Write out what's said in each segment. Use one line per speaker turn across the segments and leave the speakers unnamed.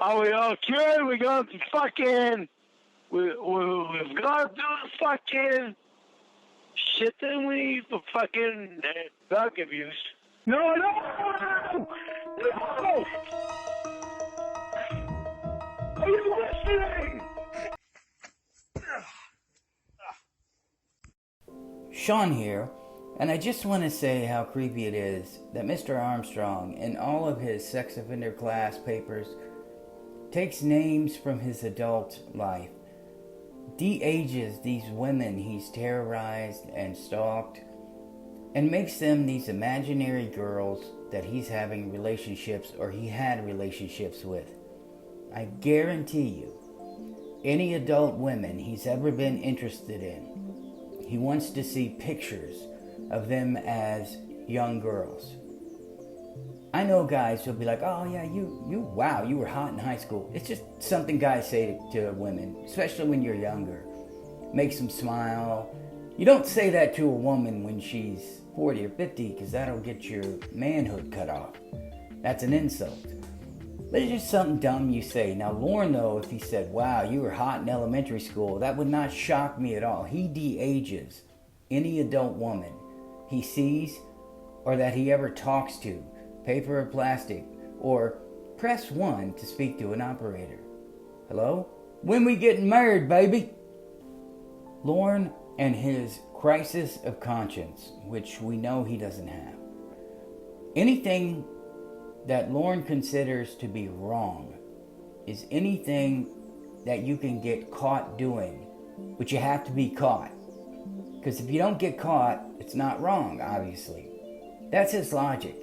Are we okay? We got to fucking... We've got to do the fucking shit that we for fucking drug abuse. No! Are you listening?
Sean here, and I just want to say how creepy it is that Mr. Armstrong, in all of his sex offender class papers, takes names from his adult life, de-ages these women he's terrorized and stalked, and makes them these imaginary girls that he's having relationships or he had relationships with. I guarantee you, any adult women he's ever been interested in, he wants to see pictures of them as young girls. I know guys who'll be like, oh yeah, wow, you were hot in high school. It's just something guys say to women, especially when you're younger. Makes them smile. You don't say that to a woman when she's 40 or 50 because that'll get your manhood cut off. That's an insult. But it's just something dumb you say. Now Lorne, though, if he said, wow, you were hot in elementary school, that would not shock me at all. He de-ages any adult woman he sees or that he ever talks to, paper or plastic, or press 1 to speak to an operator. Hello? When we getting married, baby? Lorne and his crisis of conscience, which we know he doesn't have. Anything that Lorne considers to be wrong is anything that you can get caught doing, but you have to be caught. Because if you don't get caught, it's not wrong, obviously. That's his logic.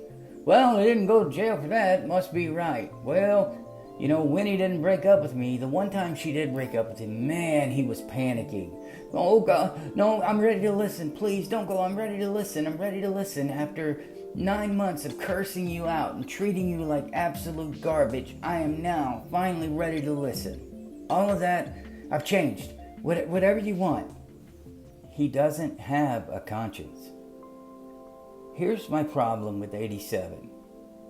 Well, I didn't go to jail for that, must be right. Well, you know, Winnie didn't break up with me. The one time she did break up with him, man, he was panicking. Oh, God, no, I'm ready to listen. Please, don't go. I'm ready to listen. After 9 months of cursing you out and treating you like absolute garbage, I am now finally ready to listen. All of that, I've changed. Whatever you want. He doesn't have a conscience. Here's my problem with 87.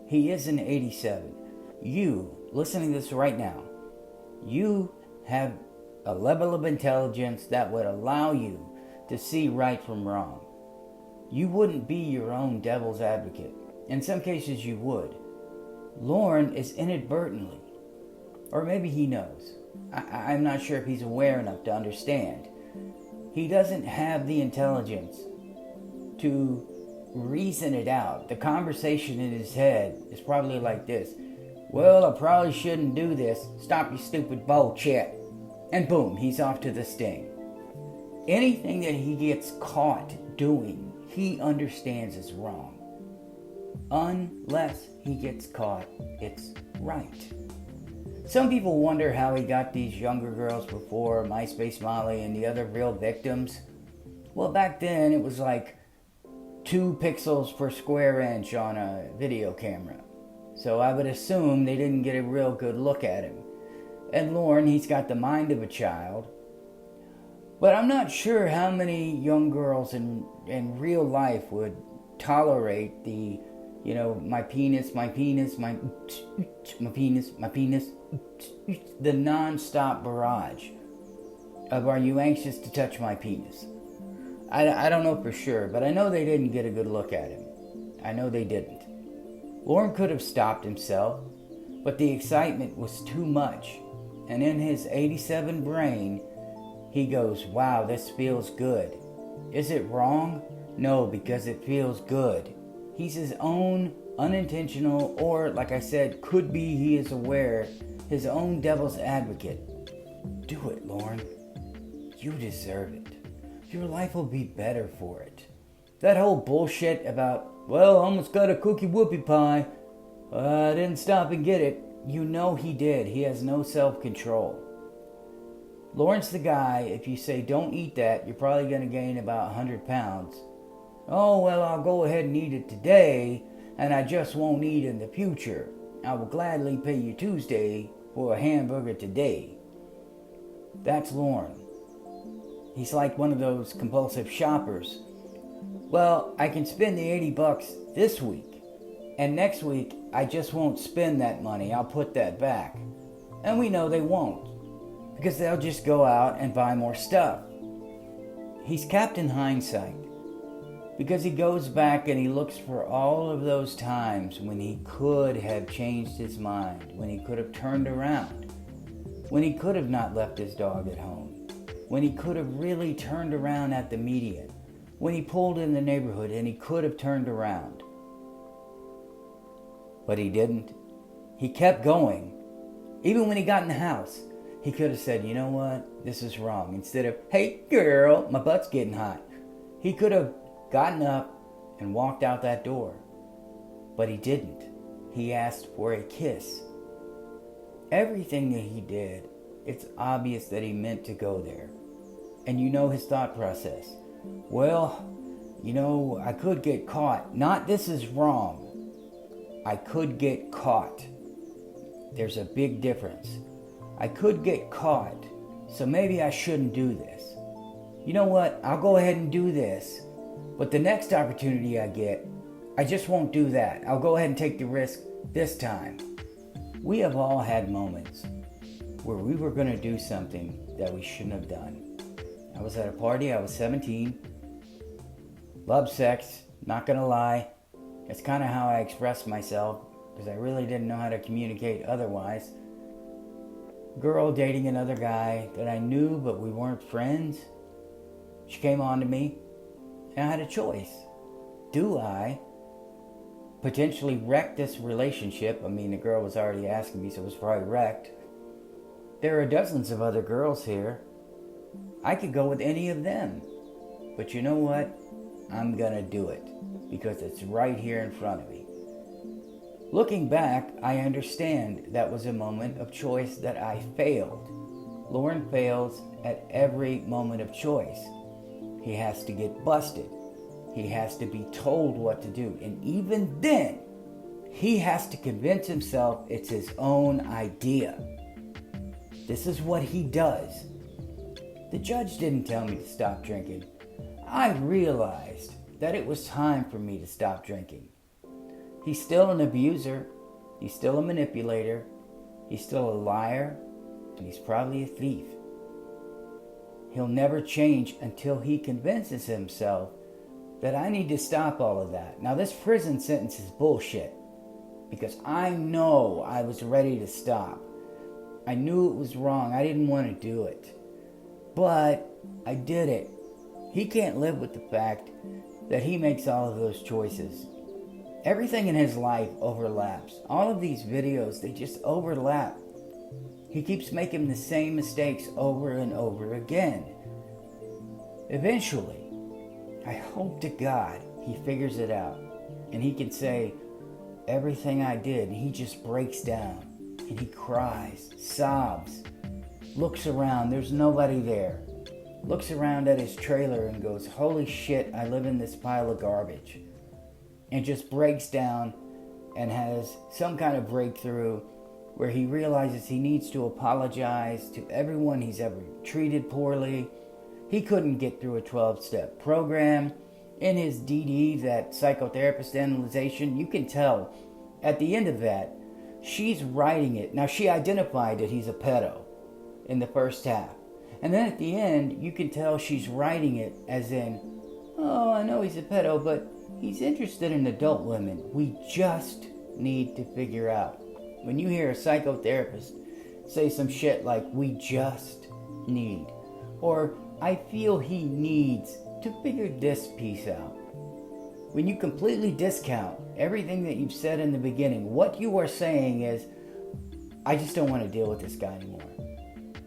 He is an 87. You, listening to this right now, you have a level of intelligence that would allow you to see right from wrong. You wouldn't be your own devil's advocate. In some cases you would. Lorne is inadvertently, or maybe he knows. I'm not sure if he's aware enough to understand. He doesn't have the intelligence to reason it out. The conversation in his head is probably like this. Well, I probably shouldn't do this. Stop your stupid bullshit. And boom, he's off to the sting. Anything that he gets caught doing, he understands is wrong. Unless he gets caught, it's right. Some people wonder how he got these younger girls before, MySpace Molly and the other real victims. Well, back then it was like 2 pixels per square inch on a video camera. So I would assume they didn't get a real good look at him. And Lorne, he's got the mind of a child. But I'm not sure how many young girls in real life would tolerate the, you know, my penis, the non-stop barrage of are you anxious to touch my penis? I don't know for sure, but I know they didn't get a good look at him. I know they didn't. Lorne could have stopped himself, but the excitement was too much. And in his 87 brain, he goes, wow, this feels good. Is it wrong? No, because it feels good. He's his own unintentional, or like I said, could be he is aware, his own devil's advocate. Do it, Lorne. You deserve it. Your life will be better for it. That whole bullshit about, well, almost got a cookie whoopie pie. I didn't stop and get it. You know he did. He has no self-control. Lorne's the guy, if you say don't eat that, you're probably going to gain about 100 pounds. Oh, well, I'll go ahead and eat it today, and I just won't eat in the future. I will gladly pay you Tuesday for a hamburger today. That's Lorne. He's like one of those compulsive shoppers. Well, I can spend the $80 this week, and next week I just won't spend that money. I'll put that back. And we know they won't, because they'll just go out and buy more stuff. He's Captain Hindsight, because he goes back and he looks for all of those times when he could have changed his mind, when he could have turned around, when he could have not left his dog at home, when he could have really turned around at the median, when he pulled in the neighborhood and he could have turned around. But he didn't. He kept going. Even when he got in the house, he could have said, you know what, this is wrong. Instead of, hey girl, my butt's getting hot. He could have gotten up and walked out that door. But he didn't. He asked for a kiss. Everything that he did, it's obvious that he meant to go there. And you know his thought process. Well, you know, I could get caught. Not this is wrong. I could get caught. There's a big difference. I could get caught, so maybe I shouldn't do this. You know what? I'll go ahead and do this. But the next opportunity I get, I just won't do that. I'll go ahead and take the risk this time. We have all had moments where we were going to do something that we shouldn't have done. I was at a party, I was 17. Loved sex, not going to lie. It's kind of how I expressed myself, because I really didn't know how to communicate otherwise. Girl dating another guy that I knew, but we weren't friends. She came on to me, and I had a choice. Do I potentially wreck this relationship? I mean, the girl was already asking me, so it was probably wrecked. There are dozens of other girls here. I could go with any of them. But you know what? I'm gonna do it, because it's right here in front of me. Looking back, I understand that was a moment of choice that I failed. Lorne fails at every moment of choice. He has to get busted. He has to be told what to do. And even then, he has to convince himself it's his own idea. This is what he does. The judge didn't tell me to stop drinking. I realized that it was time for me to stop drinking. He's still an abuser. He's still a manipulator. He's still a liar. And he's probably a thief. He'll never change until he convinces himself that I need to stop all of that. Now, this prison sentence is bullshit, because I know I was ready to stop. I knew it was wrong. I didn't want to do it. But I did it. He can't live with the fact that he makes all of those choices. Everything in his life overlaps. All of these videos, they just overlap. He keeps making the same mistakes over and over again. Eventually, I hope to God he figures it out and he can say, everything I did, and he just breaks down and he cries, sobs, looks around, there's nobody there. Looks around at his trailer and goes, holy shit, I live in this pile of garbage. And just breaks down and has some kind of breakthrough where he realizes he needs to apologize to everyone he's ever treated poorly. He couldn't get through a 12-step program. In his DD, that psychotherapist analyzation, you can tell at the end of that, she's writing it. Now, she identified that he's a pedo in the first half. And then at the end, you can tell she's writing it as in, oh, I know he's a pedo, but he's interested in adult women. We just need to figure out. When you hear a psychotherapist say some shit like, we just need, or I feel he needs to figure this piece out. When you completely discount everything that you've said in the beginning, what you are saying is, I just don't want to deal with this guy anymore.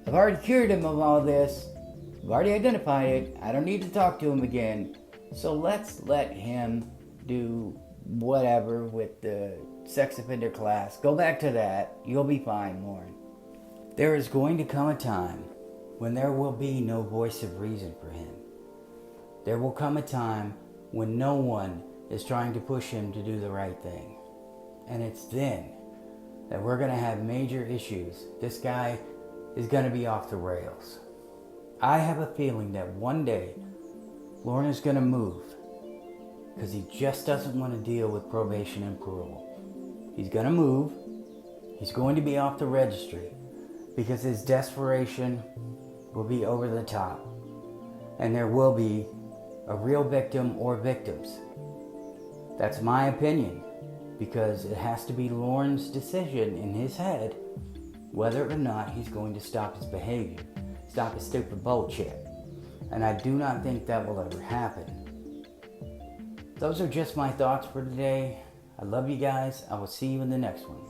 I've already cured him of all this. I've already identified it. I don't need to talk to him again. So let's let him do whatever with the sex offender class. Go back to that. You'll be fine, Lorne. There is going to come a time when there will be no voice of reason for him. There will come a time when no one is trying to push him to do the right thing. And it's then that we're going to have major issues. This guy is going to be off the rails. I have a feeling that one day Lorne is going to move because he just doesn't want to deal with probation and parole. He's going to move. He's going to be off the registry. because his desperation will be over the top, and there will be a real victim or victims. That's my opinion, because it has to be Lorne's decision in his head whether or not he's going to stop his behavior, stop his stupid bullshit. And I do not think that will ever happen. Those are just my thoughts for today. I love you guys. I will see you in the next one.